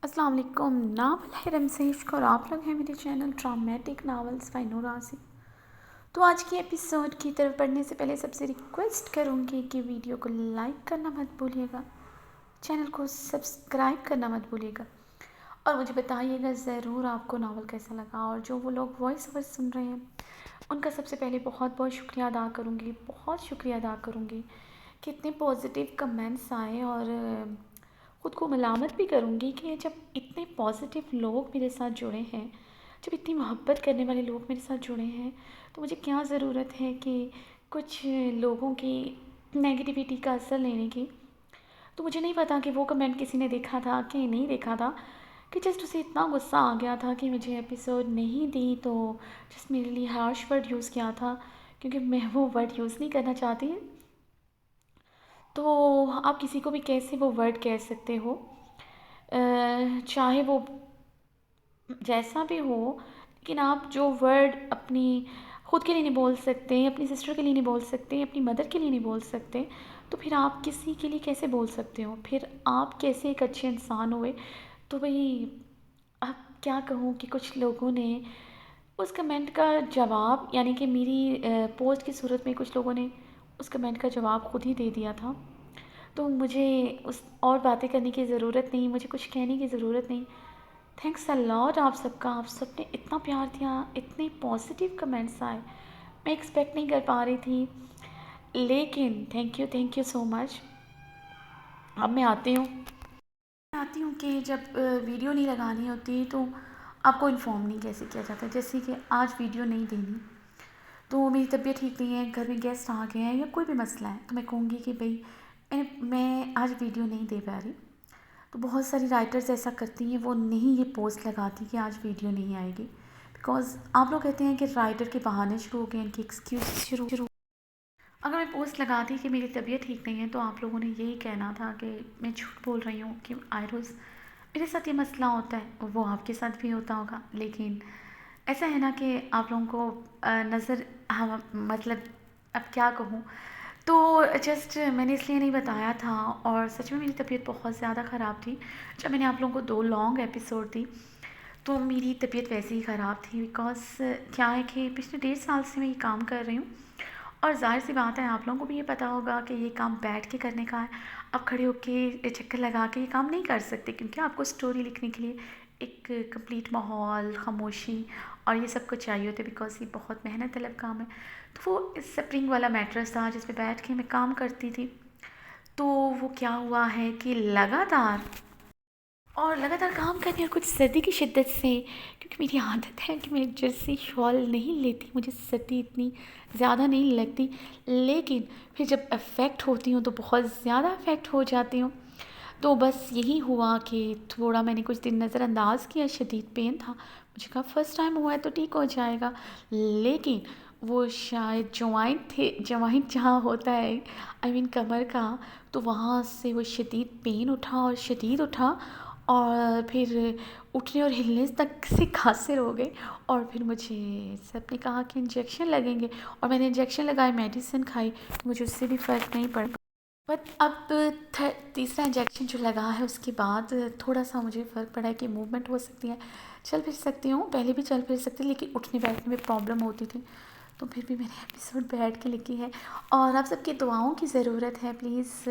السلام علیکم. ناول ہے رمزیش اور آپ لوگ ہیں میرے چینل ڈرامیٹک ناولز بائی نور آصف. تو آج کی ایپیسوڈ کی طرف پڑھنے سے پہلے سب سے ریکویسٹ کروں گی کہ ویڈیو کو لائک کرنا مت بھولیے گا, چینل کو سبسکرائب کرنا مت بھولیے گا, اور مجھے بتائیے گا ضرور آپ کو ناول کیسا لگا. اور جو وہ لوگ وائس اوور سن رہے ہیں ان کا سب سے پہلے بہت بہت شکریہ ادا کروں گی, بہت شکریہ ادا کروں گی کہ اتنے پازیٹیو کمنٹس آئے. اور خود کو ملامت بھی کروں گی کہ جب اتنے پازیٹیو لوگ میرے ساتھ جڑے ہیں, جب اتنی محبت کرنے والے لوگ میرے ساتھ جڑے ہیں, تو مجھے کیا ضرورت ہے کہ کچھ لوگوں کی نیگیٹیوٹی کا اثر لینے کی. تو مجھے نہیں پتا کہ وہ کمنٹ کسی نے دیکھا تھا کہ نہیں دیکھا تھا, کہ جسٹ اسے اتنا غصہ آ گیا تھا کہ مجھے ایپیسوڈ نہیں دی, تو جس میرے لیے ہارش ورڈ یوز کیا تھا, کیونکہ میں وہ ورڈ یوز نہیں کرنا چاہتی. تو آپ کسی کو بھی کیسے وہ ورڈ کہہ سکتے ہو, چاہے وہ جیسا بھی ہو, لیکن آپ جو ورڈ اپنی خود کے لیے نہیں بول سکتے, اپنی سسٹر کے لیے نہیں بول سکتے, اپنی مدر کے لیے نہیں بول سکتے, تو پھر آپ کسی کے لیے کیسے بول سکتے ہو؟ پھر آپ کیسے ایک اچھے انسان ہوئے؟ تو بھئی اب کیا کہوں کہ کچھ لوگوں نے اس کمنٹ کا جواب, یعنی کہ میری پوسٹ کی صورت میں کچھ لوگوں نے اس کمنٹ کا جواب خود ہی دے دیا تھا. تو مجھے اس اور باتیں کرنے کی ضرورت نہیں, مجھے کچھ کہنے کی ضرورت نہیں. تھینکس اے لاٹ آپ سب کا, آپ سب نے اتنا پیار دیا, اتنے پازیٹیو کمنٹس آئے, میں ایکسپیکٹ نہیں کر پا رہی تھی, لیکن تھینک یو سو مچ. اب میں آتی ہوں کہ جب ویڈیو نہیں لگانی ہوتی تو آپ کو انفارم نہیں کیسے کیا جاتا. جیسے کہ آج ویڈیو نہیں دینی, تو میری طبیعت ٹھیک نہیں ہے, گھر میں گیسٹ آ گئے ہیں یا کوئی بھی مسئلہ ہے, تو میں کہوں گی کہ بھئی میں آج ویڈیو نہیں دے پا رہی. تو بہت ساری رائٹرز ایسا کرتی ہیں, وہ نہیں یہ پوسٹ لگاتی کہ آج ویڈیو نہیں آئے گی, بیکاز آپ لوگ کہتے ہیں کہ رائٹر کے بہانے شروع ہو گئے, ان کی ایکسکیوز شروع. اگر میں پوسٹ لگاتی کہ میری طبیعت ٹھیک نہیں ہے, تو آپ لوگوں نے یہی کہنا تھا کہ میں جھوٹ بول رہی ہوں, کہ آئروز میرے ساتھ یہ مسئلہ ہوتا ہے, وہ آپ کے ساتھ بھی ہوتا ہوگا. لیکن ایسا ہے نا کہ آپ لوگوں کو نظر, مطلب اب کیا کہوں, تو جسٹ میں نے اس لیے نہیں بتایا تھا. اور سچ میں میری طبیعت بہت زیادہ خراب تھی. جب میں نے آپ لوگوں کو 2 لانگ ایپیسوڈ دی تو میری طبیعت ویسے ہی خراب تھی, بیکاز کیا ہے کہ پچھلے 1.5 سال سے میں یہ کام کر رہی ہوں, اور ظاہر سی بات ہے آپ لوگوں کو بھی یہ پتہ ہوگا کہ یہ کام بیٹھ کے کرنے کا ہے. آپ کھڑے ہو کے چکر لگا کے یہ کام نہیں کر سکتے, کیونکہ آپ کو اسٹوری لکھنے کے لیے ایک کمپلیٹ ماحول, خاموشی اور یہ سب کچھ چاہیے ہوتے, بیکاز یہ بہت محنت طلب کام ہے. تو وہ اسپرنگ والا میٹرس تھا جس پہ بیٹھ کے میں کام کرتی تھی. تو وہ کیا ہوا ہے کہ لگاتار کام کرنے, اور کچھ سردی کی شدت سے, کیونکہ میری عادت ہے کہ میں جرسی شال نہیں لیتی, مجھے سردی اتنی زیادہ نہیں لگتی, لیکن پھر جب افیکٹ ہوتی ہوں تو بہت زیادہ افیکٹ ہو جاتی ہوں. تو بس یہی ہوا کہ تھوڑا میں نے کچھ دن نظر انداز کیا, شدید پین تھا, مجھے کہا فرسٹ ٹائم ہوا ہے تو ٹھیک ہو جائے گا. لیکن وہ شاید جوائنٹ جہاں ہوتا ہے, آئی مین کمر کا, تو وہاں سے وہ شدید پین اٹھا اور شدید اٹھا, اور پھر اٹھنے اور ہلنے تک سے قاصر ہو گئے. اور پھر مجھے سب نے کہا کہ انجیکشن لگیں گے, اور میں نے انجیکشن لگائے, میڈیسن کھائی, مجھے اس سے بھی فرق نہیں پڑا. بٹ اب تیسرا انجیکشن جو لگا ہے اس کے بعد تھوڑا سا مجھے فرق پڑا ہے کہ موومنٹ ہو سکتی ہے, چل پھر سکتی ہوں, پہلے بھی چل پھر سکتی, لیکن اٹھنے بیٹھنے میں پرابلم ہوتی تھی. تو پھر بھی میں نے ایپیسوڈ بیٹھ کے لکھی ہے, اور آپ سب کی دعاؤں کی ضرورت ہے پلیز,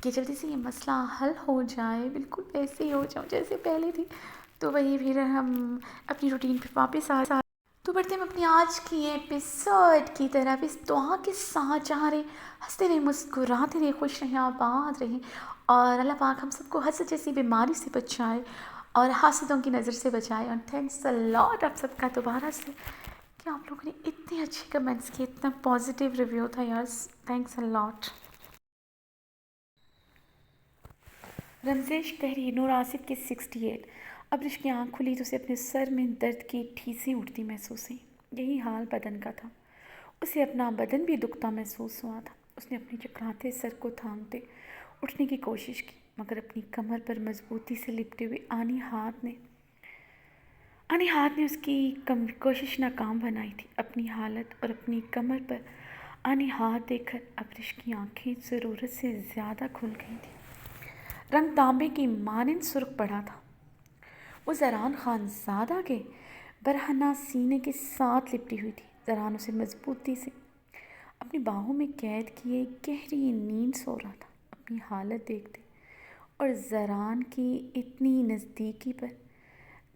کہ جلدی سے یہ مسئلہ حل ہو جائے, بالکل ویسے ہی ہو جاؤں جیسے پہلے تھی. تو وہی پھر ہم اپنی روٹین پہ واپس تو بڑھتے ہم اپنی آج کی ایپیسوڈ کی طرف, اس دعا کے ساتھ جہاں رہے ہنستے رہے, مسکراتے رہے, خوش رہیں, آباد رہیں, اور اللہ پاک ہم سب کو حسد جیسی بیماری سے بچائے اور حاسدوں کی نظر سے بچائے. اور تھینکس اے لاٹ آپ سب کا دوبارہ سے کہ آپ لوگوں نے اتنے اچھے کمنٹس کیے, اتنا پازیٹیو ریویو تھا یار, تھینکس اے لاٹ. رمزیش تحریر نور آصف کی 68. ابرش کی آنکھ کھلی تو اسے اپنے سر میں درد کی ٹھیسیں اٹھتی محسوس ہوئی. یہی حال بدن کا تھا, اسے اپنا بدن بھی دکھتا محسوس ہوا تھا. اس نے اپنے چکراتے سر کو تھامتے اٹھنے کی کوشش کی, مگر اپنی کمر پر مضبوطی سے لپٹے ہوئے آنی ہاتھ نے اس کی کوشش ناکام بنائی تھی. اپنی حالت اور اپنی کمر پر آنی ہاتھ دیکھ کر ابرش کی آنکھیں ضرورت سے زیادہ کھل گئی تھیں. رنگ تانبے کی مانند سرخ پڑا تھا. وہ زران خانزادہ کے برہنہ سینے کے ساتھ لپٹی ہوئی تھی۔ زران اسے مضبوطی سے اپنی باہوں میں قید کیے گہری نیند سو رہا تھا۔ اپنی حالت دیکھتے اور زران کی اتنی نزدیکی پر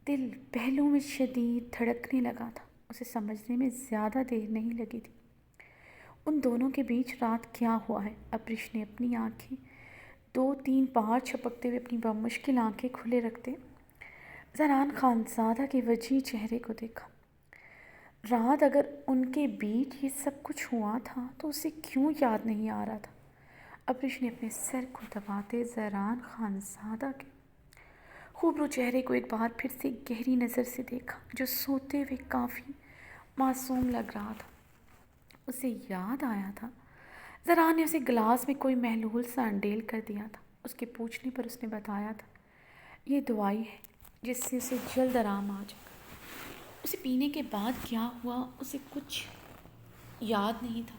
دل پہلو میں شدید دھڑکنے لگا تھا۔ اسے سمجھنے میں زیادہ دیر نہیں لگی تھی ان دونوں کے بیچ رات کیا ہوا ہے۔ ابریش نے اپنی آنکھیں 2-3 بار چھپکتے ہوئے اپنی بمشکل آنکھیں کھلے رکھتے زران خانزادہ کے وجیح چہرے کو دیکھا۔ رات اگر ان کے بیچ یہ سب کچھ ہوا تھا تو اسے کیوں یاد نہیں آ رہا تھا؟ ابریش نے اپنے سر کو دباتے زران خانزادہ کے خوبرو چہرے کو ایک بار پھر سے گہری نظر سے دیکھا، جو سوتے ہوئے کافی معصوم لگ رہا تھا۔ اسے یاد آیا تھا زران نے اسے گلاس میں کوئی محلول سا انڈیل کر دیا تھا۔ اس کے پوچھنے پر اس نے بتایا تھا یہ دوائی ہے جس سے اسے جلد آرام آ جائے گا۔ اسے پینے کے بعد کیا ہوا اسے کچھ یاد نہیں تھا۔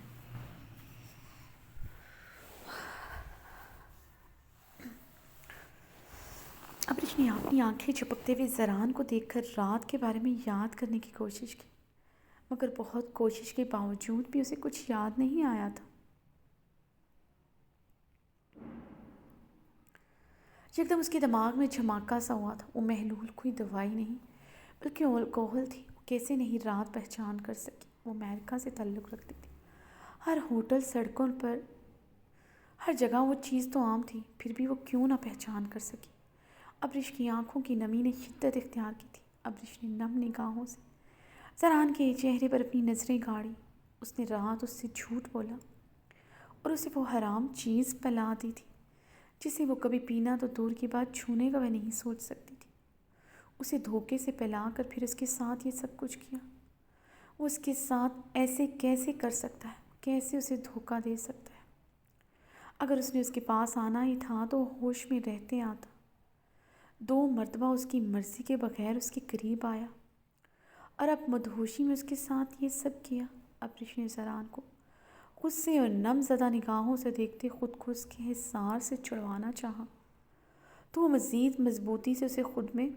ابریش نے اپنی آنکھیں چپکتے ہوئے زران کو دیکھ کر رات کے بارے میں یاد کرنے کی کوشش کی، مگر بہت کوشش کے باوجود بھی اسے کچھ یاد نہیں آیا تھا۔ یکدم اس کے دماغ میں جھماکا سا ہوا تھا۔ وہ محلول کوئی دوائی نہیں بلکہ الکوہل تھی۔ وہ کیسے نہیں رات پہچان کر سکی؟ وہ امریکہ سے تعلق رکھتی تھی۔ ہر ہوٹل، سڑکوں پر، ہر جگہ وہ چیز تو عام تھی، پھر بھی وہ کیوں نہ پہچان کر سکی؟ ابریش کی آنکھوں کی نمی نے شدت اختیار کی تھی۔ ابریش نے نم نگاہوں سے زران کے چہرے پر اپنی نظریں گاڑی۔ اس نے رات اس سے جھوٹ بولا اور اسے وہ حرام چیز پلا دی تھی جسے وہ کبھی پینا تو دور کی بات چھونے کا وہ نہیں سوچ سکتی تھی۔ اسے دھوکے سے پلا کر پھر اس کے ساتھ یہ سب کچھ کیا۔ وہ اس کے ساتھ ایسے کیسے کر سکتا ہے؟ کیسے اسے دھوکہ دے سکتا ہے؟ اگر اس نے اس کے پاس آنا ہی تھا تو وہ ہوش میں رہتے آتا۔ 2 مرتبہ اس کی مرضی کے بغیر اس کے قریب آیا اور اب مدہوشی میں اس کے ساتھ یہ سب کیا۔ ابریش نے زران کو غصے اور نم زدہ نگاہوں سے دیکھتے خود کو اس کے حصار سے چھڑوانا چاہا تو وہ مزید مضبوطی سے اسے خود میں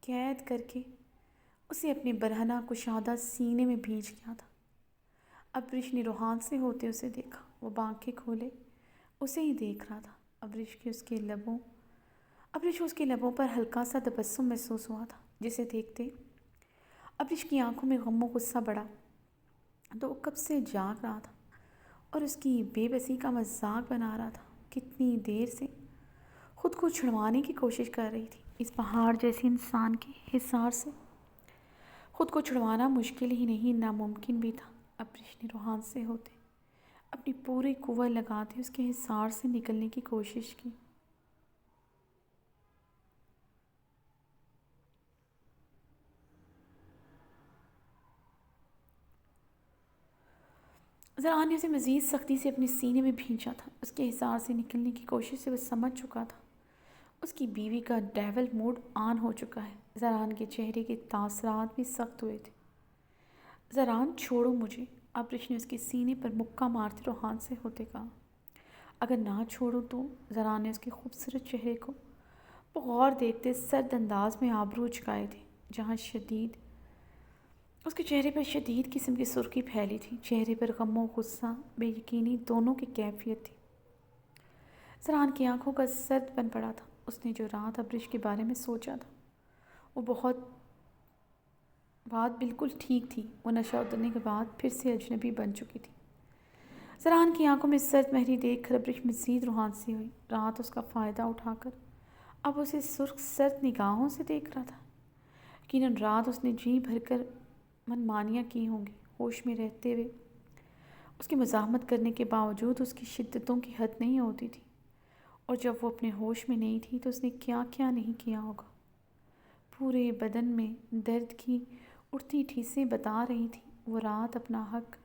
قید کر کے اسے اپنے برہنہ کشادہ سینے میں بھینچ گیا تھا۔ ابریش نے روحان سے ہوتے اسے دیکھا۔ وہ آنکھیں کھولے اسے ہی دیکھ رہا تھا۔ ابریش کو اس کے لبوں پر ہلکا سا تبسم محسوس ہوا تھا، جسے دیکھتے ابریش کی آنکھوں میں غم و غصہ بڑھا تو وہ کب سے جاگ رہا تھا اور اس کی بے بسی کا مذاق بنا رہا تھا۔ کتنی دیر سے خود کو چھڑوانے کی کوشش کر رہی تھی۔ اس پہاڑ جیسے انسان کے حصار سے خود کو چھڑوانا مشکل ہی نہیں، ناممکن بھی تھا۔ ابریش نے روحان سے ہوتے اپنی پوری قوت لگاتے اس کے حصار سے نکلنے کی کوشش کی۔ زران نے اسے مزید سختی سے اپنے سینے میں بھینچا تھا۔ اس کے حصار سے نکلنے کی کوشش سے وہ سمجھ چکا تھا اس کی بیوی کا ڈیول موڈ آن ہو چکا ہے۔ زران کے چہرے کے تاثرات بھی سخت ہوئے تھے۔ زران چھوڑو مجھے، ابریش نے اس کے سینے پر مکہ مارتے روحان سے ہوتے کہا۔ اگر نہ چھوڑو تو؟ زران نے اس کے خوبصورت چہرے کو بغور دیکھتے سرد انداز میں آبرو اچکائے تھے، جہاں اس کے چہرے پر شدید قسم کی سرخی پھیلی تھی۔ چہرے پر غم و غصہ، بے یقینی دونوں کی کیفیت تھی۔ زران کی آنکھوں کا سرد بن پڑا تھا۔ اس نے جو رات ابریش کے بارے میں سوچا تھا وہ بات بالکل ٹھیک تھی۔ وہ نشہ اترنے کے بعد پھر سے اجنبی بن چکی تھی۔ زران کی آنکھوں میں سرد مہری دیکھ کر ابریش مزید روحان سی ہوئی۔ رات اس کا فائدہ اٹھا کر اب اسے سرخ سرد نگاہوں سے دیکھ رہا تھا۔ یقیناً رات اس نے جی بھر کر من مانیاں کی ہوں گی۔ ہوش میں رہتے ہوئے اس کی مزاحمت کرنے کے باوجود اس کی شدتوں کی حد نہیں ہوتی تھی، اور جب وہ اپنے ہوش میں نہیں تھی تو اس نے کیا کیا نہیں کیا ہوگا۔ پورے بدن میں درد کی اٹھتی ٹھیسیں بتا رہی تھیں وہ رات اپنا حق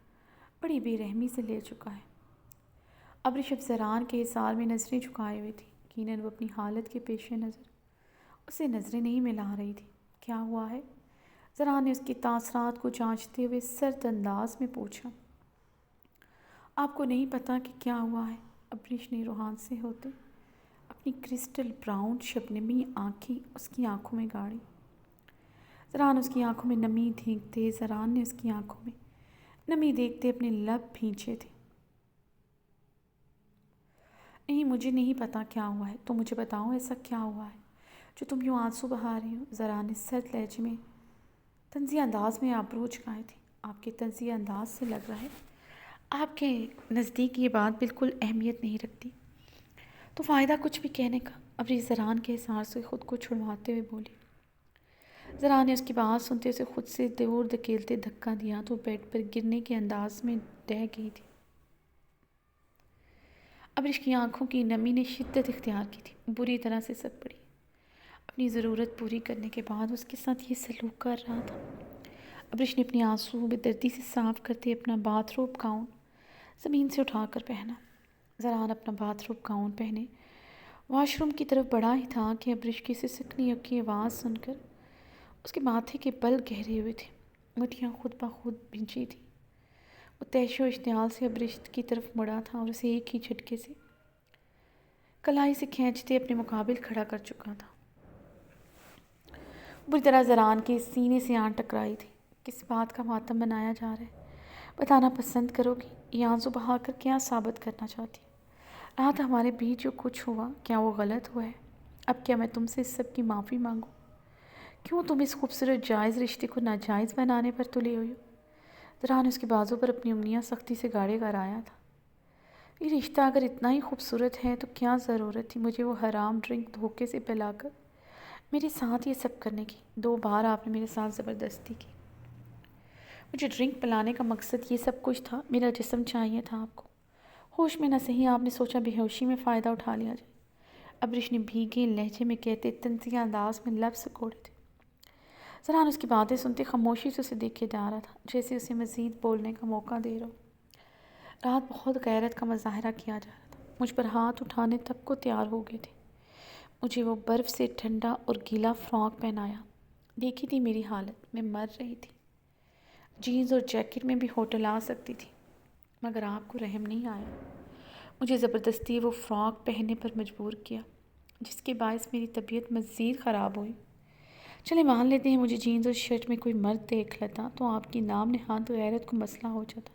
بڑی بے رحمی سے لے چکا ہے۔ ابریش اب زران کے حصار میں نظریں جھکائے ہوئے تھی۔ یقیناً وہ اپنی حالت کے پیش نظر اسے نظریں نہیں ملا رہی تھی۔ کیا ہوا ہے؟ زران نے اس کے تاثرات کو جانچتے ہوئے سرد انداز میں پوچھا۔ آپ کو نہیں پتہ کہ کیا ہوا ہے؟ ابریش نے روحان سے ہوتے اپنی کرسٹل براؤن شبنمی آنکھیں اس کی آنکھوں میں گاڑی۔ زران اس کی آنکھوں میں نمی دیکھتے، زران نے اس کی آنکھوں میں نمی دیکھتے اپنے لب بھینچے تھے۔ نہیں، مجھے نہیں پتا کیا ہوا ہے، تو مجھے بتاؤ ایسا کیا ہوا ہے جو تم یوں آنسو بہا رہی ہو؟ زران نے سرد لہجے میں طنزیہ انداز میں ابرو چکائے تھے۔ آپ کے طنزیہ انداز سے لگ رہا ہے آپ کے نزدیک یہ بات بالکل اہمیت نہیں رکھتی، تو فائدہ کچھ بھی کہنے کا؟ ابری زران کے احساس سے خود کو چھڑواتے ہوئے بولی۔ زران نے اس کی بات سنتے اسے خود سے دور دھکیلتے دھکا دیا تو بیڈ پر گرنے کے انداز میں ڈہ گئی تھی۔ ابرش کی آنکھوں کی نمی نے شدت اختیار کی تھی، بری طرح سے سک پڑی۔ اپنی ضرورت پوری کرنے کے بعد اس کے ساتھ یہ سلوک کر رہا تھا۔ ابرش نے اپنی آنسو بے دردی سے صاف کرتے اپنا باتھ روب گاؤن زمین سے اٹھا کر پہنا۔ زران اپنا باتھ روب گاؤن پہنے واش روم کی طرف بڑھا ہی تھا کہ ابرش کی سسکنی کی آواز سن کر اس کے ماتھے کے بل گہرے ہوئے تھے، مٹھیاں خود بخود بھینچی تھیں۔ وہ تیش و اشتعال سے ابرش کی طرف مڑا تھا اور اسے ایک ہی جھٹکے سے کلائی سے کھینچتے اپنے مقابل کھڑا کر چکا تھا۔ بری طرح زران کے سینے سے آن ٹکرائی تھی۔ کس بات کا ماتم منایا جا رہا ہے؟ بتانا پسند کرو گی؟ یہ آنسو بہا کر کیا ثابت کرنا چاہتی؟ رات ہمارے بیچ جو کچھ ہوا، کیا وہ غلط ہوا ہے؟ اب کیا میں تم سے اس سب کی معافی مانگوں؟ کیوں تم اس خوبصورت جائز رشتے کو ناجائز بنانے پر تلے ہوئی ہو؟ زران نے اس کے بازو پر اپنی انگلیاں سختی سے گاڑے کر آیا تھا۔ یہ رشتہ اگر اتنا ہی خوبصورت ہے تو کیا ضرورت تھی مجھے وہ حرام ڈرنک دھوکے سے پلا کر میرے ساتھ یہ سب کرنے کی؟ 2 بار آپ نے میرے ساتھ زبردستی کی۔ مجھے ڈرنک پلانے کا مقصد یہ سب کچھ تھا؟ میرا جسم چاہیے تھا آپ کو؟ ہوش میں نہ صحیح آپ نے سوچا بے ہوشی میں فائدہ اٹھا لیا جائے؟ ابرش نے بھیگے لہجے میں کہتے طنزیہ انداز میں لب سکوڑے تھے۔ زران اس کی باتیں سنتے خاموشی سے اسے دیکھے جا رہا تھا، جیسے اسے مزید بولنے کا موقع دے رہا ہو۔ رات بہت غیرت کا مظاہرہ کیا جا رہا تھا، مجھ پر ہاتھ اٹھانے تک کو تیار ہو گئے تھے۔ مجھے وہ برف سے ٹھنڈا اور گیلا فراک پہنایا۔ دیکھی تھی میری حالت، میں مر رہی تھی۔ جینز اور جیکٹ میں بھی ہوٹل آ سکتی تھی، مگر آپ کو رحم نہیں آیا۔ مجھے زبردستی وہ فراک پہننے پر مجبور کیا، جس کے باعث میری طبیعت مزید خراب ہوئی۔ چلے مان لیتے ہیں مجھے جینز اور شرٹ میں کوئی مرد دیکھ لیتا تو آپ کی نام نہاد غیرت کو مسئلہ ہو جاتا،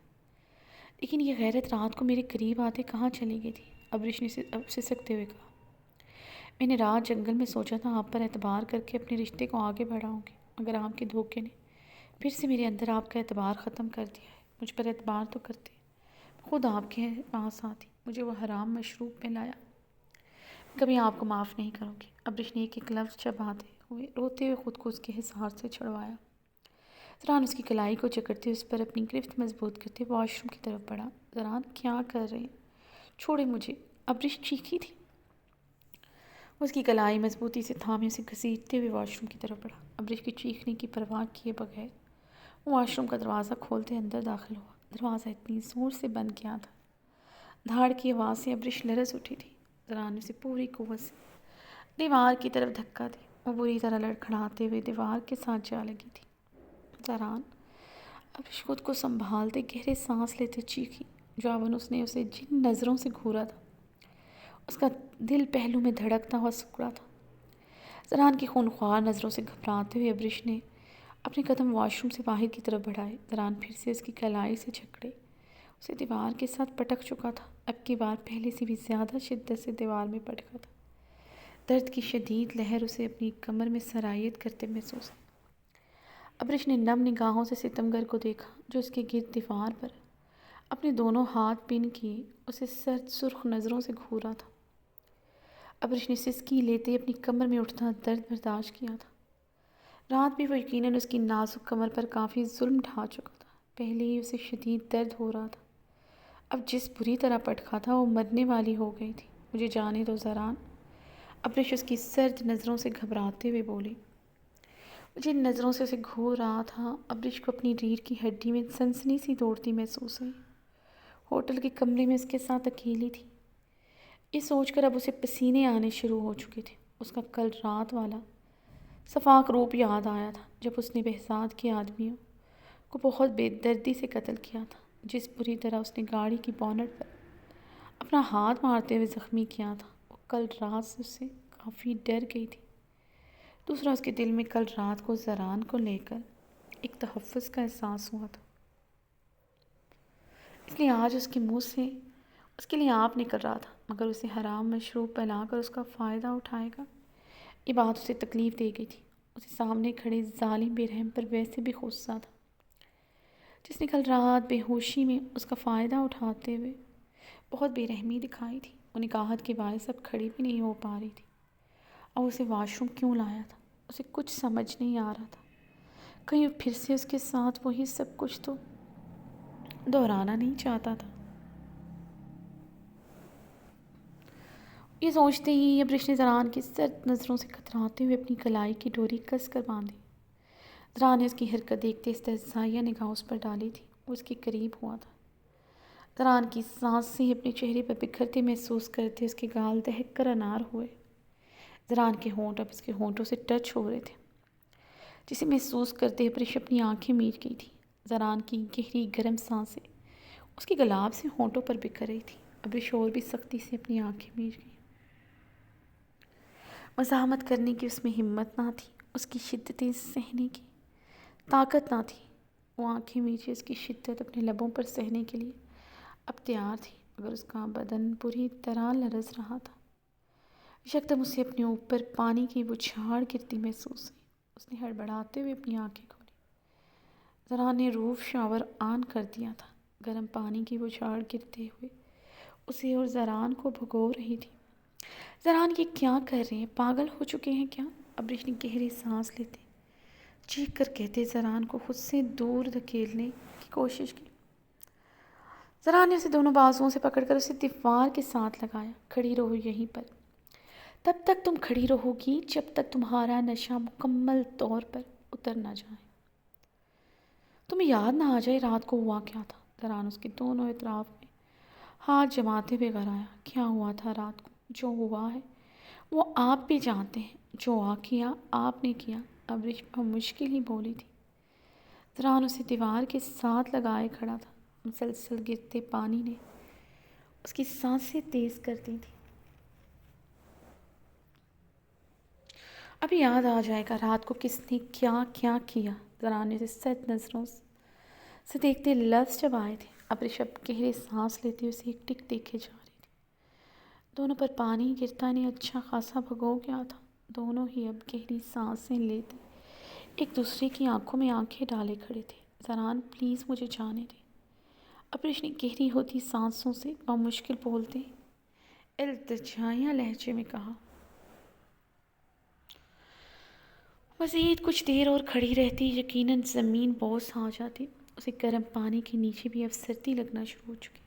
لیکن یہ غیرت رات کو میرے قریب آتے کہاں چلی گئی تھی؟ ابرش نے سسکتے ہوئے کہا۔ میں نے رات جنگل میں سوچا تھا آپ پر اعتبار کر کے اپنے رشتے کو آگے بڑھاؤں گی، مگر آپ کے دھوکے نے پھر سے میرے اندر آپ کا اعتبار ختم کر دیا ہے۔ مجھ پر اعتبار تو کرتے، خود آپ کے پاس آتی، مجھے وہ حرام مشروب میں لایا۔ کبھی آپ کو معاف نہیں کروں گی۔ ابرش نے ایک لفظ چباتے ہوئے روتے ہوئے خود کو اس کے حصار سے چھڑوایا۔ زران اس کی کلائی کو جکڑتے اس پر اپنی گرفت مضبوط کرتے واش روم کی طرف بڑھا۔ زران کیا کر رہی ہیں؟ چھوڑے مجھے! ابرش چیخی تھی۔ اس کی کلائی مضبوطی سے تھامے اسے گھسیٹتے ہوئے واش روم کی طرف بڑھا۔ ابرش کی چیخنے کی پرواہ کیے بغیر وہ واش روم کا دروازہ کھولتے اندر داخل ہوا۔ دروازہ اتنی زور سے بند کیا تھا، دھاڑ کی آواز سے ابرش لرز اٹھی تھی۔ زران نے اسے پوری قوت سے دیوار کی طرف دھکا دی۔ وہ بری طرح لڑکھڑاتے ہوئے دیوار کے ساتھ جا لگی تھی۔ زران! ابرش خود کو سنبھالتے گہرے سانس لیتے چیخی۔ جواباً اس نے اسے جن نظروں سے گھورا تھا، اس کا دل پہلو میں دھڑکتا ہوا سکڑا تھا۔ زران کی خونخوار نظروں سے گھبراتے ہوئے ابرش نے اپنے قدم واش روم سے باہر کی طرف بڑھائے۔ زران پھر سے اس کی کلائی سے جکڑے اسے دیوار کے ساتھ پٹک چکا تھا، اب کی بار پہلے سے بھی زیادہ شدت سے دیوار میں پٹکا تھا۔ درد کی شدید لہر اسے اپنی کمر میں سرایت کرتے محسوس ہوئی۔ ابرش نے نم نگاہوں سے ستمگر کو دیکھا جو اس کے گرد دیوار پر اپنے دونوں ہاتھ پن کیے اسے سرد سرخ نظروں سے گھورا تھا۔ ابرش نے سسکی لیتے اپنی کمر میں اٹھتا درد برداشت کیا تھا۔ رات بھی وہ یقیناً اس کی نازک کمر پر کافی ظلم ڈھا چکا تھا۔ پہلے ہی اسے شدید درد ہو رہا تھا، اب جس بری طرح پٹکا تھا وہ مرنے والی ہو گئی تھی۔ مجھے جانے دو زران! ابرش اس کی سرد نظروں سے گھبراتے ہوئے بولی۔ جن نظروں سے اسے گھور رہا تھا، ابرش کو اپنی ریڑھ کی ہڈی میں سنسنی سی دوڑتی محسوس ہوئی۔ ہوٹل کے کمرے میں اس کے ساتھ اکیلی تھی۔ یہ سوچ کر اب اسے پسینے آنے شروع ہو چکے تھے۔ اس کا کل رات والا صفاک روپ یاد آیا تھا جب اس نے بہزاد کے آدمیوں کو بہت بے دردی سے قتل کیا تھا، جس بری طرح اس نے گاڑی کی بونٹ پر اپنا ہاتھ مارتے ہوئے زخمی کیا تھا۔ وہ کل رات سے اسے کافی ڈر گئی تھی۔ دوسرا، اس کے دل میں کل رات کو زران کو لے کر ایک تحفظ کا احساس ہوا تھا، اس لیے آج اس کے منہ سے اس کے لیے آپ نکل رہا تھا، مگر اسے حرام مشروب پلا کر اس کا فائدہ اٹھائے گا، یہ بات اسے تکلیف دے گئی تھی۔ اسے سامنے کھڑے ظالم بے رحم پر ویسے بھی غصہ تھا، جس نے کل رات بے ہوشی میں اس کا فائدہ اٹھاتے ہوئے بہت بے رحمی دکھائی تھی۔ وہ نکاحت کے باعث اب کھڑی بھی نہیں ہو پا رہی تھی، اور اسے واش روم کیوں لایا تھا اسے کچھ سمجھ نہیں آ رہا تھا۔ کہیں پھر سے اس کے ساتھ وہی سب کچھ تو دہرانا نہیں چاہتا تھا۔ یہ سوچتے ہی ابرش نے زران کی سرد نظروں سے کتراتے ہوئے اپنی کلائی کی ڈوری کس کر باندھی۔ زران نے اس کی حرکت دیکھتے استحضائیہ نگاہ اس پر ڈالی تھی، وہ اس کے قریب ہوا تھا۔ زران کی سانسیں اپنے چہرے پر بکھرتے محسوس کرتے اس کے گال دہک کر انار ہوئے۔ زران کے ہونٹ اب اس کے ہونٹوں سے ٹچ ہو رہے تھے، جسے محسوس کرتے ابرش اپنی آنکھیں میچ گئی تھی۔ زران کی گہری گرم سانسیں اس کے گلاب سے ہونٹوں پر بکھر رہی تھی۔ ابرش اور بھی سختی سے اپنی آنکھیں میچ گئی۔ مزاحمت کرنے کی اس میں ہمت نہ تھی، اس کی شدتیں سہنے کی طاقت نہ تھی۔ وہ آنکھیں میچے اس کی شدت اپنے لبوں پر سہنے کے لیے اب تیار تھی، مگر اس کا بدن پوری طرح لرز رہا تھا۔ یکدم اسے اپنے اوپر پانی کی بچھاڑ گرتی محسوس ہوئی۔ اس نے ہڑبڑاتے ہوئے اپنی آنکھیں کھولی۔ زران نے روف شاور آن کر دیا تھا، گرم پانی کی بچھاڑ گرتے ہوئے اسے اور زران کو بھگو رہی تھی۔ زران یہ کیا کر رہے ہیں؟ پاگل ہو چکے ہیں کیا؟ ابرش نے گہری سانس لیتے چیخ کر کہتے زران کو خود سے دور دھکیلنے کی کوشش کی۔ زران نے اسے دونوں بازوؤں سے پکڑ کر اسے دیوار کے ساتھ لگایا۔ کھڑی رہو یہیں پر، تب تک تم کھڑی رہو گی جب تک تمہارا نشہ مکمل طور پر اتر نہ جائے۔ تمہیں یاد نہ آ جائے رات کو ہوا کیا تھا؟ زران اس کے دونوں اطراف میں ہاتھ جماتے ہوئے غرایا۔ کیا ہوا تھا رات کو؟ جو ہوا ہے وہ آپ بھی جانتے ہیں، جو کیا آپ نے کیا، ابرش مشکل ہی بولی تھی۔ زران اسے دیوار کے ساتھ لگائے کھڑا تھا، مسلسل گرتے پانی نے اس کی سانسیں تیز کر دی تھی۔ ابھی یاد آ جائے گا رات کو کس نے کیا کیا کیا۔ زران نے اسے سرد نظروں سے دیکھتے لفظ چبائے تھے۔ ابرش اب گہرے سانس لیتے اسے ایک ٹک دیکھے جا رہی تھی۔ دونوں پر پانی گرتا انہیں اچھا خاصا بھگو گیا تھا۔ دونوں ہی اب گہری سانسیں لیتے ایک دوسرے کی آنکھوں میں آنکھیں ڈالے کھڑے تھے۔ زران پلیز مجھے جانے دے، ابرش نے گہری ہوتی سانسوں سے بمشکل بولتے التجائیہ لہجے میں کہا۔ مزید کچھ دیر اور کھڑی رہتی یقیناً زمین بوس آ جاتی۔ اسے گرم پانی کے نیچے بھی اب سردی لگنا شروع ہو چکی۔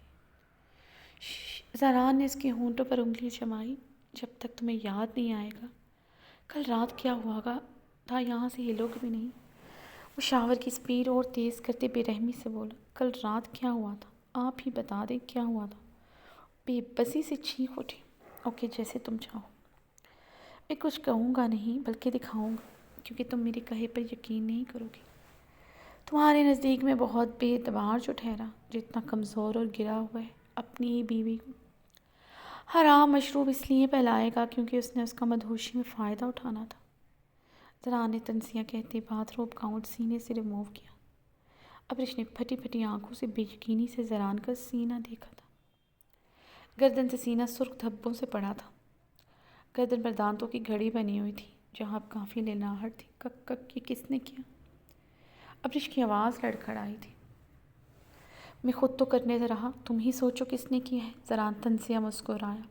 زران نے اس کے ہونٹوں پر انگلی جمائی۔ جب تک تمہیں یاد نہیں آئے گا کل رات کیا ہوا تھا یہاں سے ہلو بھی نہیں۔ وہ شاور کی سپیڈ اور تیز کرتے بے رحمی سے بولا۔ کل رات کیا ہوا تھا؟ آپ ہی بتا دیں کیا ہوا تھا۔ بے بسی سے چیخ اٹھی۔ اوکے جیسے تم چاہو، میں کچھ کہوں گا نہیں بلکہ دکھاؤں گا، کیونکہ تم میرے کہے پر یقین نہیں کرو گی۔ تمہارے نزدیک میں بہت بے اعتبار جو ٹھہرا، جو اتنا کمزور اور گرا ہوا ہے اپنی ہی بیوی کو حرام مشروب اس لیے پہلائے گا کیونکہ اس نے اس کا مدہوشی میں فائدہ اٹھانا تھا۔ زران نے تنزیہ کہتے باتھ روب گاؤن سینے سے ریموو کیا۔ ابرش نے پھٹی پھٹی آنکھوں سے بے یقینی سے زران کا سینہ دیکھا تھا۔ گردن سے سینہ سرخ دھبوں سے پڑا تھا۔ گردن پر دانتوں کی گھڑی بنی ہوئی تھی جہاں اب کافی للہٹ تھی۔ کک کک یہ کس نے کیا؟ ابرش کی آواز لڑکھڑائی تھی۔ میں خود تو کرنے رہا، تم ہی سوچو کس نے کیا ہے۔ زران تنزیہ مسکرایا۔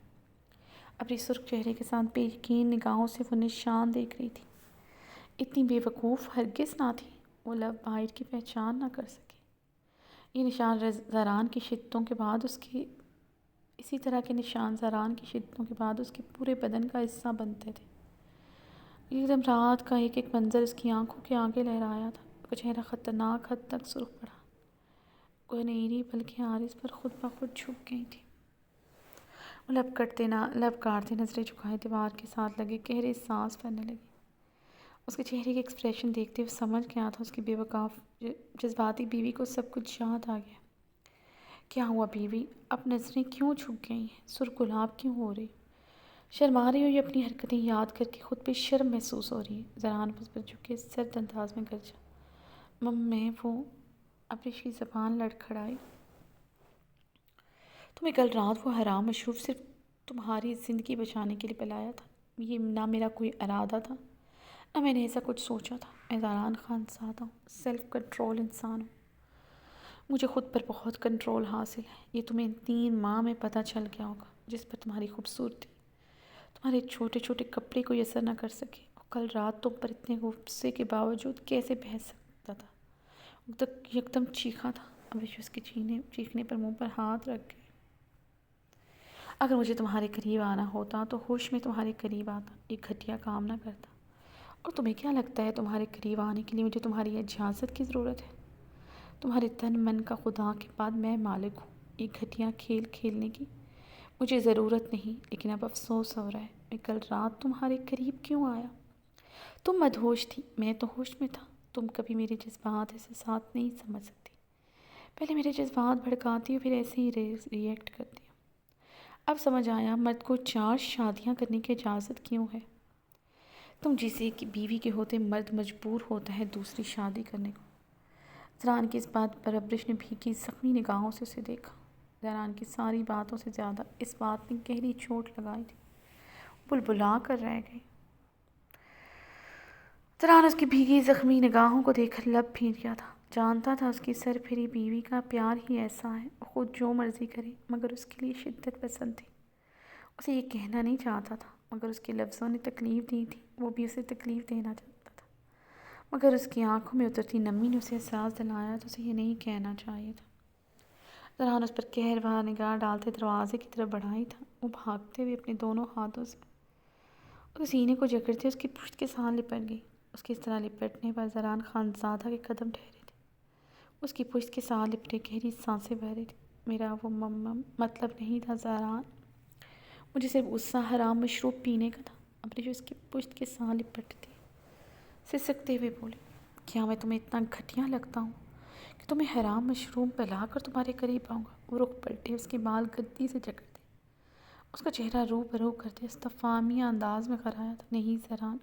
ابرش سرخ چہرے کے ساتھ بے یقین نگاہوں سے وہ نشان دیکھ رہی تھی۔ اتنی بے وقوف ہرگز نہ تھی وہ لو بائٹ کی پہچان نہ کر سکے۔ یہ نشان زران کی شدتوں کے بعد اسی طرح کے نشان زران کی شدتوں کے بعد اس کے پورے بدن کا حصہ بنتے تھے۔ ایک دم رات کا ایک ایک منظر اس کی آنکھوں کے آگے لہرایا تھا۔ اس کا چہرہ خطرناک حد تک سرخ پڑا، گہنیری بلکہ آرز پر خود بخود جھک گئی تھی۔ وہ لب کاٹتے نظریں جھکائے دیوار کے ساتھ لگے گہرے سانس بھرنے لگی۔ اس کے چہرے کے ایکسپریشن دیکھتے ہوئے سمجھ گیا تھا اس کی بے وقاف جذباتی بیوی کو سب کچھ یاد آ گیا۔ کیا ہوا بیوی؟ اب نظریں کیوں جھک گئی ہیں؟ سرخ گلاب کیوں ہو رہی؟ شرما رہی ہو یہ اپنی حرکتیں یاد کر کے خود پہ شرم محسوس ہو رہی ہے۔ ذران اس پر جھکے سرد انداز میں گرجا، میں وہ ابریش کی زبان لڑکھڑائی، تمہیں کل رات وہ حرام مشروب صرف تمہاری زندگی بچانے کے لیے پلایا تھا۔ یہ نہ میرا کوئی ارادہ تھا، نہ میں نے ایسا کچھ سوچا تھا۔ میں زاران خان زادہ ہوں، سیلف کنٹرول انسان ہوں، مجھے خود پر بہت کنٹرول حاصل ہے۔ یہ تمہیں 3 ماہ میں پتہ چل گیا ہوگا، جس پر تمہاری خوبصورتی، تمہارے چھوٹے چھوٹے کپڑے کوئی اثر نہ کر سکے۔ اور کل رات تم پر اتنے غصے کے باوجود کیسے بہہ سکتا تھا؟ وہ تک یکدم چیخا تھا۔ ابریش اس کے چیخنے پر منہ پر ہاتھ رکھ گئے۔ اگر مجھے تمہارے قریب آنا ہوتا تو ہوش میں تمہارے قریب آتا، یہ گھٹیا کام نہ کرتا۔ اور تمہیں کیا لگتا ہے تمہارے قریب آنے کے لیے مجھے تمہاری اجازت کی ضرورت ہے؟ تمہارے تن من کا خدا کے بعد میں مالک ہوں۔ یہ گھٹیا کھیل کھیلنے کی مجھے ضرورت نہیں، لیکن اب افسوس ہو رہا ہے میں کل رات تمہارے قریب کیوں آیا۔ تم مدہوش تھی، میں تو ہوش میں تھا۔ تم کبھی میرے جذبات احساسات نہیں سمجھ سکتی۔ پہلے میرے جذبات بھڑکاتی ہو، پھر ایسے ہی ریئیکٹ کرتی ہو۔ اب سمجھ آیا مرد کو 4 شادیاں کرنے کی اجازت کیوں ہے۔ تم جسے کہ بیوی کے ہوتے مرد مجبور ہوتا ہے دوسری شادی کرنے کو۔ زران کی اس بات پر ابریش نے بھیگی زخمی نگاہوں سے اسے دیکھا۔ زران کی ساری باتوں سے زیادہ اس بات نے گہری چوٹ لگائی تھی، بلبلا کر رہ گئی۔ زران اس کی بھیگی زخمی نگاہوں کو دیکھ کر لب پھیر گیا تھا، جانتا تھا اس کی سرپھری بیوی کا پیار ہی ایسا ہے، خود جو مرضی کرے، مگر اس کے لیے شدت پسند تھی۔ اسے یہ کہنا نہیں چاہتا تھا، مگر اس کے لفظوں نے تکلیف دی تھی۔ وہ بھی اسے تکلیف دینا چاہتا تھا، مگر اس کی آنکھوں میں اترتی نمی نے اسے احساس دلایا تو اسے یہ نہیں کہنا چاہیے تھا۔ زران اس پر قہربار نگاہ ڈالتے دروازے کی طرف بڑھائی تھا۔ وہ بھاگتے ہوئے اپنے دونوں ہاتھوں سے اس کے سینے کو جکڑتے اس کی پشت کے ساتھ لپٹ گئی۔ اس کے اس طرح لپٹنے پر زران خان زادہ کے قدم ٹھہرے تھے، اس کی پشت کے ساتھ لپٹے گہری سانسیں بہ رہی تھی۔ میرا وہ مطلب نہیں تھا زران، مجھے صرف غصہ حرام مشروب پینے کا تھا۔ ابریش اس کی پشت کے ساتھ لپٹتی سسکتے ہوئے بولے، کیا میں تمہیں اتنا گھٹیا لگتا ہوں کہ تمہیں حرام مشروب پلا کر تمہارے قریب آؤں گا؟ وہ رخ پلٹے، اس کے بال گدی سے جکڑ دے، اس کا چہرہ رو برو کرتے استفہامیہ انداز میں کرایا تھا۔ نہیں زران،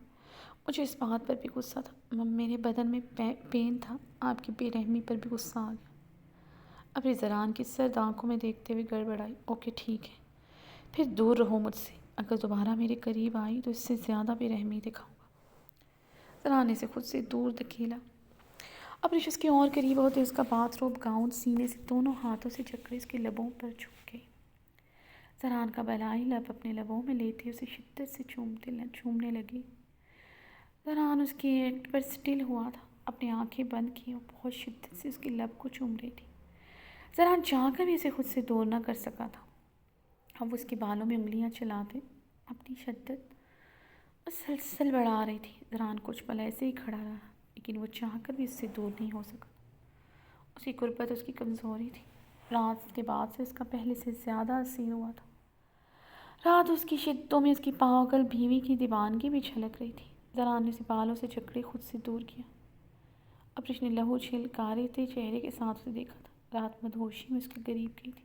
مجھے اس بات پر بھی غصہ تھا، میرے بدن میں پین تھا، آپ کی بے رحمی پر بھی غصہ آ گیا۔ ابری زران کی سرد آنکھوں میں دیکھتے ہوئے گڑبڑائی، اوکے ٹھیک ہے، پھر دور رہو مجھ سے۔ اگر دوبارہ میرے قریب آئی تو اس سے زیادہ بے رحمی دکھاؤں گا۔ زران نے اسے خود سے دور دھکیلا۔ ابریش اس کے اور قریب ہوتے اس کا باتھ روب گاؤن سینے سے دونوں ہاتھوں سے جکڑے اس کے لبوں پر جھک گئی۔ زران کا بلائی لب اپنے لبوں میں لیتے اسے شدت سے چومنے لگی۔ زران اس کے ایکٹ پر سٹل ہوا تھا، اپنی آنکھیں بند کی اور بہت شدت سے اس کے لب کو چوم رہی تھی۔ زران چاہ کر بھی اسے خود سے دور نہ کر سکا تھا۔ اب وہ اس کے بالوں میں انگلیاں چلاتے اپنی شدت مسلسل بڑھا رہی تھی۔ زران کچھ پل ایسے ہی کھڑا رہا، لیکن وہ چاہ کر بھی اس سے دور نہیں ہو سکا۔ اس کی قربت اس کی کمزوری تھی۔ رات کے بعد سے اس کا پہلے سے زیادہ اسیر ہوا تھا۔ رات اس کی شدتوں میں اس کی پاگل بیوی کی دیوانگی بھی جھلک رہی تھی۔ زران نے اسے بالوں سے جکڑے خود سے دور کیا۔ ابریش نے لہو چھلکارے تھے چہرے کے ساتھ اسے دیکھا تھا۔ رات مدہوشی میں اس کے قریب گئی تھی،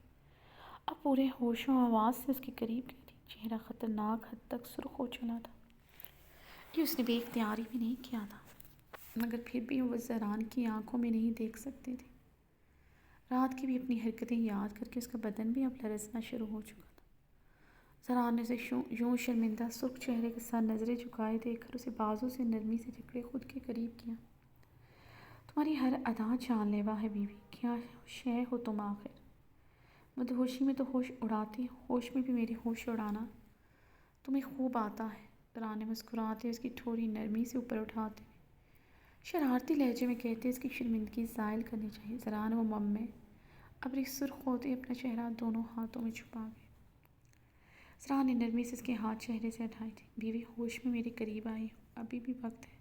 اب پورے ہوش و حواس سے اس کے قریب گئی تھی۔ چہرہ خطرناک حد تک سرخ ہو چلا تھا۔ یہ اس نے بے اختیاری بھی نہیں کیا تھا، مگر پھر بھی وہ زران کی آنکھوں میں نہیں دیکھ سکتے تھے۔ رات کی بھی اپنی حرکتیں یاد کر کے اس کا بدن بھی اب لرزنا شروع ہو چکا تھا۔ زران نے اسے یوں شرمندہ سرخ چہرے کے ساتھ نظریں جھکائے دیکھ کر اسے بازو سے نرمی سے جکڑے خود کے قریب کیا۔ تمہاری ہر ادا جان لیوا ہے بیوی، کیا شے ہو تم آخر؟ مدہوشی میں تو ہوش اڑاتی، ہوش میں بھی میری ہوش اڑانا تمہیں خوب آتا ہے۔ زران نے مسکراتے اس کی ٹھوڑی نرمی سے اوپر اٹھاتے شرارتی لہجے میں کہتے اس کی شرمندگی زائل کرنی چاہیے۔ زران وہ میں ابری سرخ ہوتے اپنا چہرہ دونوں ہاتھوں میں چھپا گئے۔ زران نے نرمی سے اس کے ہاتھ چہرے سے ہٹائے تھے۔ بیوی ہوش میں میرے قریب آئی ہو، ابھی بھی وقت ہے،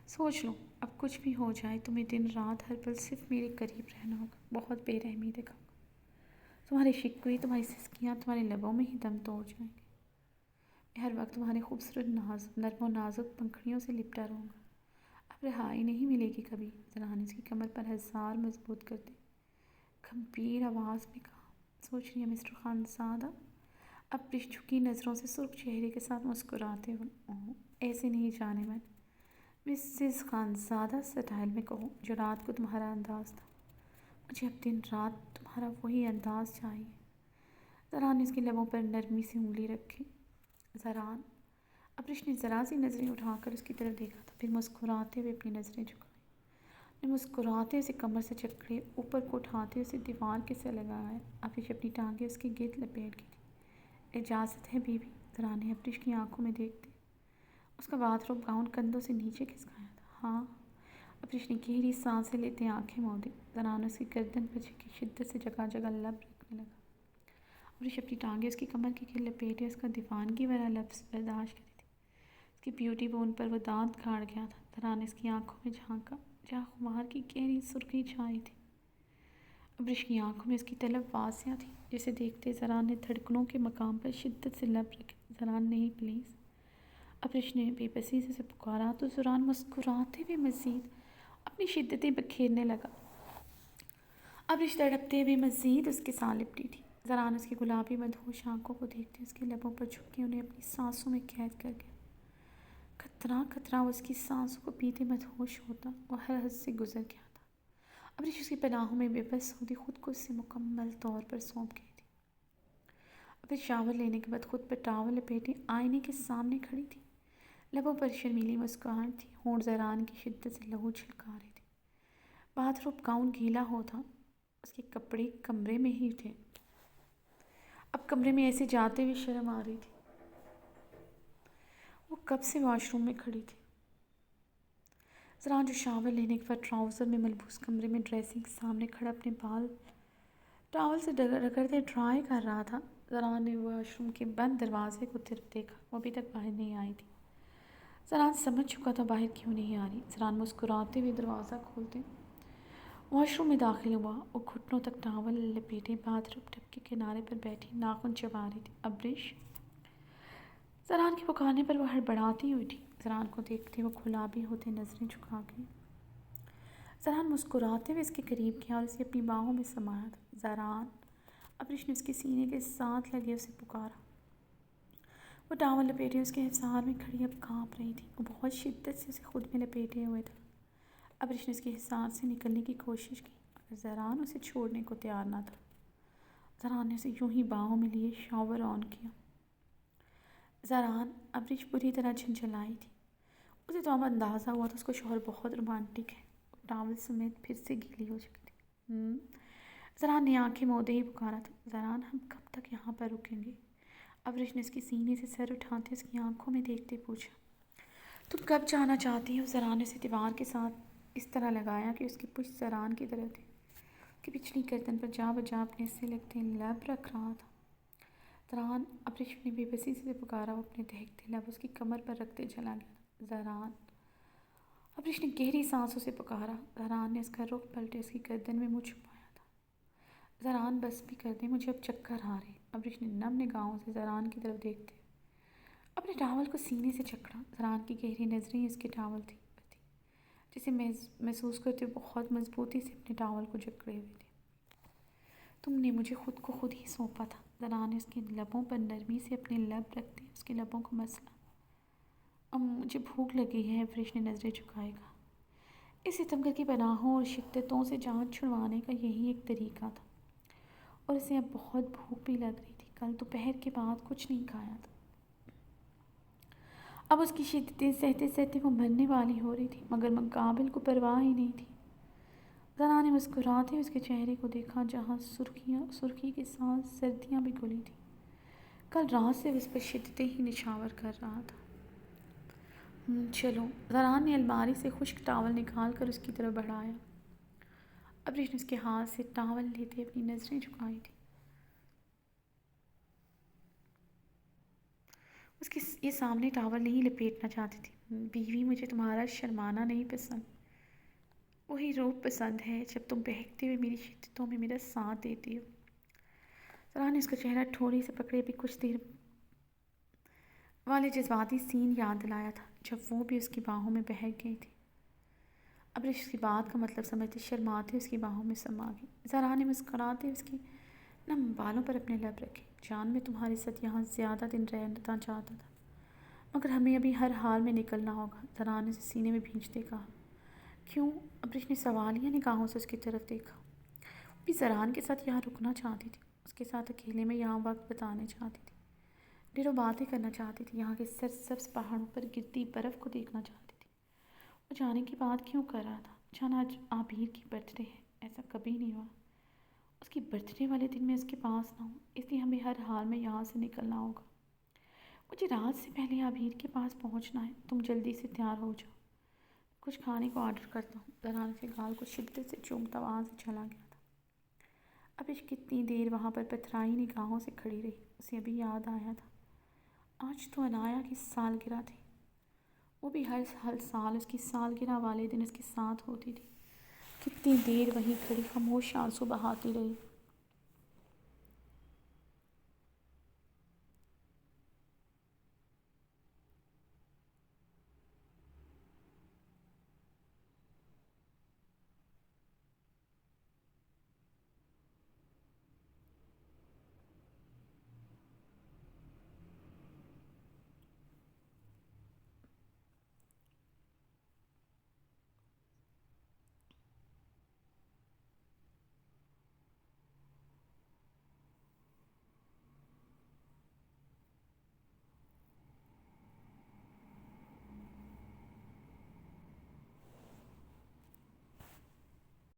سوچ لو، اب کچھ بھی ہو جائے تمہیں دن رات ہر پل صرف میرے قریب رہنا ہوگا، بہت بے رحمی دکھاؤں گا، تمہاری شکوے، تمہاری سسکیاں تمہارے لبوں میں ہی دم توڑ جائیں گے، میں ہر وقت تمہارے خوبصورت نرم و نازک پنکھڑیوں سے لپٹا رہوں گا، اب رہائی نہیں ملے گی کبھی۔ زران نے اس کی کمر پر ہزار مضبوط کر دی، گھمبیر آواز میں کہا، سوچ رہی ہے مسٹر خان زادہ، ابریش جھکی نظروں سے سرخ چہرے کے ساتھ مسکراتے ہوئے، ایسے نہیں جانے من، مسز خانزادہ سٹائل میں کہو جو رات کو تمہارا انداز تھا، مجھے اب دن رات تمہارا وہی انداز چاہیے۔ زران نے اس کے لبوں پر نرمی سے انگلی رکھی۔ زران، ابریش نے ذرا سی نظریں اٹھا کر اس کی طرف دیکھا تھا، پھر مسکراتے ہوئے اپنی نظریں جھکائیں۔ نے مسکراتے اسے کمر سے جکڑے اوپر کو اٹھاتے اسے دیوار کے سے لگایا۔ ابریش اپنی ٹانگیں اس کے گرد لپیٹ کی تھی۔ اجازت ہے بیوی؟ زران نے ابریش کی آنکھوں میں دیکھتے اس کا باتھ روب گاؤن کندھوں سے نیچے کھسکایا تھا۔ ہاں۔ ابریش نے گہری سانسیں لیتے آنکھیں موندیں۔ زران اس کی گردن پر جھکی شدت سے جگہ جگہ لب رکھنے لگا۔ ابریش اپنی ٹانگیں اس کی کمر کے گرد لپیٹے اس کا دیوانگی والا لفظ برداشت کرتی تھی۔ اس کی بیوٹی بون پر وہ دانت گاڑ گیا تھا۔ زران نے اس کی آنکھوں میں جھانکا جہاں خمار کی گہری سرخی چھائی تھی۔ ابریش کی آنکھوں میں اس کی طلب واضح تھی، جسے دیکھتے زران نے دھڑکنوں کے مقام پر شدت سے لب رکھے۔ زران نہیں پلیز۔ ابریش نے بے بسی سے اسے پکارا تو زران مسکراتے ہوئے مزید اپنی شدتیں بکھیرنے لگا۔ ابریش تڑپتے ہوئے مزید اس کے ساتھ لپٹی تھی۔ زران اس کی گلابی مدہوش آنکھوں کو دیکھتے اس کے لبوں پر جھک کے انہیں اپنی سانسوں میں قید کر گیا۔ خطرہ خطرہ وہ اس کی سانسوں کو پیتے مدہوش ہوتا، وہ ہر حد سے گزر گیا تھا۔ ابریش اس کی پناہوں میں بے بس ہوتی خود کو اس سے مکمل طور پر سونپ گئی تھی۔ ابریش شاور لینے کے بعد خود پر ٹاول لپیٹے آئینے کے سامنے کھڑی تھی۔ لبوں پر شرمیلی مسکراہٹ تھی، ہونٹ زران کی شدت سے لہو چھلکا رہے تھے۔ باتھ روب گاؤن گیلا ہو تھا، اس کے کپڑے کمرے میں ہی تھے۔ اب کمرے میں ایسے جاتے ہوئے شرم آ رہی تھی۔ وہ کب سے واش روم میں کھڑی تھی۔ زران جو شاور لینے کے بعد ٹراؤزر میں ملبوس کمرے میں ڈریسنگ کے سامنے کھڑا اپنے بال ٹاول سے رگڑتے ڈرائی کر رہا تھا۔ زران نے واش روم کے بند دروازے کو دیکھا، وہ ابھی تک باہر نہیں آئی تھی۔ زران سمجھ چکا تھا باہر کیوں نہیں آ رہی۔ زران مسکراتے ہوئے دروازہ کھولتے واش روم میں داخل ہوا۔ وہ گھٹنوں تک ٹاول لپیٹے باتھ روم ٹب کے کنارے پر بیٹھی ناخن چبا رہی تھی۔ ابریش! زران کے پکارنے پر وہ ہڑبڑاتی ہوئی اٹھی۔ زران کو دیکھتے وہ گلابی ہوتے نظریں جھکا گئی۔ زران مسکراتے ہوئے اس کے قریب گیا اور اسے اپنی باہوں میں سمایا تھا۔ زران! ابریش نے اس کے سینے کے ساتھ لگے اسے پکارا۔ وہ ٹاول لپیٹے اس کے حصار میں کھڑی اب کانپ رہی تھی۔ وہ بہت شدت سے اسے خود میں لپیٹے ہوئے تھا۔ ابریش نے اس کے حصار سے نکلنے کی کوشش کی مگر زران اسے چھوڑنے کو تیار نہ تھا۔ زران نے اسے یوں ہی باہوں میں لیے شاور آن کیا۔ زران! ابریش بری طرح جھنجھلائی تھی۔ اسے تو اب اندازہ ہوا تھا اس کا شوہر بہت رومانٹک ہے۔ وہ ٹاول سمیت پھر سے گیلی ہو چکی تھی۔ زران نے آنکھیں موندے ہی پکارا تھا۔ زران ہم کب تک یہاں پر رکیں گے؟ ابریش نے اس کی سینے سے سر اٹھاتے اس کی آنکھوں میں دیکھتے پوچھا۔ تم کب جانا چاہتی ہو؟ زران نے اسے دیوار کے ساتھ اس طرح لگایا کہ اس کی پشت زران کی طرف تھی۔ اس کی پچھلی گردن پر جا بجا اپنے سے لگتے لب رکھ رہا تھا۔ زران! ابریش نے بے بسی سے پکارا، وہ اپنے دہکتے لب اس کی کمر پر رکھتے چلا گیا۔ زران! ابریش نے گہری سانسوں سے پکارا۔ زران نے اس کا رخ پلٹے اس کی گردن میں منہ چھپایا تھا۔ زران بس بھی کر دیں، مجھے اب چکر آ رہے۔ ابریش نے نم نگاہوں سے زران کی طرف دیکھتے اپنے ٹاول کو سینے سے جکڑا۔ زران کی گہری نظریں اس کے ٹاول پر تھی، جسے محسوس کرتے ہوئے بہت مضبوطی سے اپنے ٹاول کو جکڑے ہوئے تھے۔ تم نے مجھے خود کو خود ہی سونپا تھا۔ زران نے اس کے لبوں پر نرمی سے اپنے لب رکھتے اس کے لبوں کو مسلا۔ اب مجھے بھوک لگی ہے، ابریش نے نظریں جھکائے گا۔ اس ستمگر کی پناہوں اور شدتوں سے جان چھڑوانے کا یہی ایک طریقہ تھا، اور اسے اب بہت بھوک بھی لگ رہی تھی۔ کل دوپہر کے بعد کچھ نہیں کھایا تھا۔ اب اس کی شدتیں سہتے سہتے وہ مرنے والی ہو رہی تھی، مگر مقابل کو پرواہ ہی نہیں تھی۔ زران نے مسکراتے ہوئے اس کے چہرے کو دیکھا جہاں سرخی کے ساتھ سردیاں بھی گھلی تھیں۔ کل رات سے اس پر شدتیں ہی نچھاور کر رہا تھا۔ چلو۔ زران نے الماری سے خشک ٹاول نکال کر اس کی طرف بڑھایا۔ ابریش نے اس کے ہاتھ سے ٹاول لیتے اپنی نظریں جھکائی تھی۔ اس کے یہ سامنے ٹاول نہیں لپیٹنا چاہتی تھی۔ بیوی، مجھے تمہارا شرمانا نہیں پسند، وہی روب پسند ہے جب تم بہکتے ہوئے میری شدتوں میں میرا ساتھ دیتی ہو۔ زران نے اس کا چہرہ ٹھوڑی سے پکڑے بھی کچھ دیر والے جذباتی سین یاد دلایا تھا جب وہ بھی اس کی باہوں میں بہک گئی تھی۔ ابریش اس کی بات کا مطلب سمجھتے شرماتے اس کی باہوں میں سما گئی۔ زران نے مسکراتے اس کی نم بالوں پر اپنے لب رکھے۔ جان میں تمہارے ساتھ یہاں زیادہ دن رہنا چاہتا تھا، مگر ہمیں ابھی ہر حال میں نکلنا ہوگا۔ ترانہ نے سینے میں بھینچتے کہا۔ کیوں؟ ابریش نے سوالیہ نگاہوں سے اس کی طرف دیکھا۔ وہ بھی زران کے ساتھ یہاں رکنا چاہتی تھی، اس کے ساتھ اکیلے میں یہاں وقت بتانا چاہتی تھی، ڈھیروں باتیں کرنا چاہتی تھی، یہاں کے سرسبز پہاڑوں پر گرتی برف کو دیکھنا چاہتی تھی۔ وہ جانے کی بات کیوں کر رہا تھا؟ جان آج عابیر کی برتھ ڈے ہے، ایسا کبھی نہیں ہوا اس کی برتھ ڈے والے دن میں اس کے پاس نہ ہوں، اس لیے ہمیں ہر حال میں یہاں سے نکلنا ہوگا۔ مجھے رات سے پہلے عابیر کے پاس پہنچنا ہے، تم جلدی سے تیار ہو جاؤ، کچھ کھانے کو آرڈر کرتا ہوں۔ ترانہ کے گال کو شدت سے چومتا وہاں سے چلا گیا تھا۔ ابریش کتنی دیر وہاں پر پتھرائی نگاہوں سے کھڑی رہی، اسے ابھی یاد آیا تھا آج تو عنایا کی سالگرہ تھی، وہ بھی ہر سال اس کی سالگرہ والے دن اس کے ساتھ ہوتی تھی۔ کتنی دیر وہیں کھڑی خاموش آنسو بہاتی رہی۔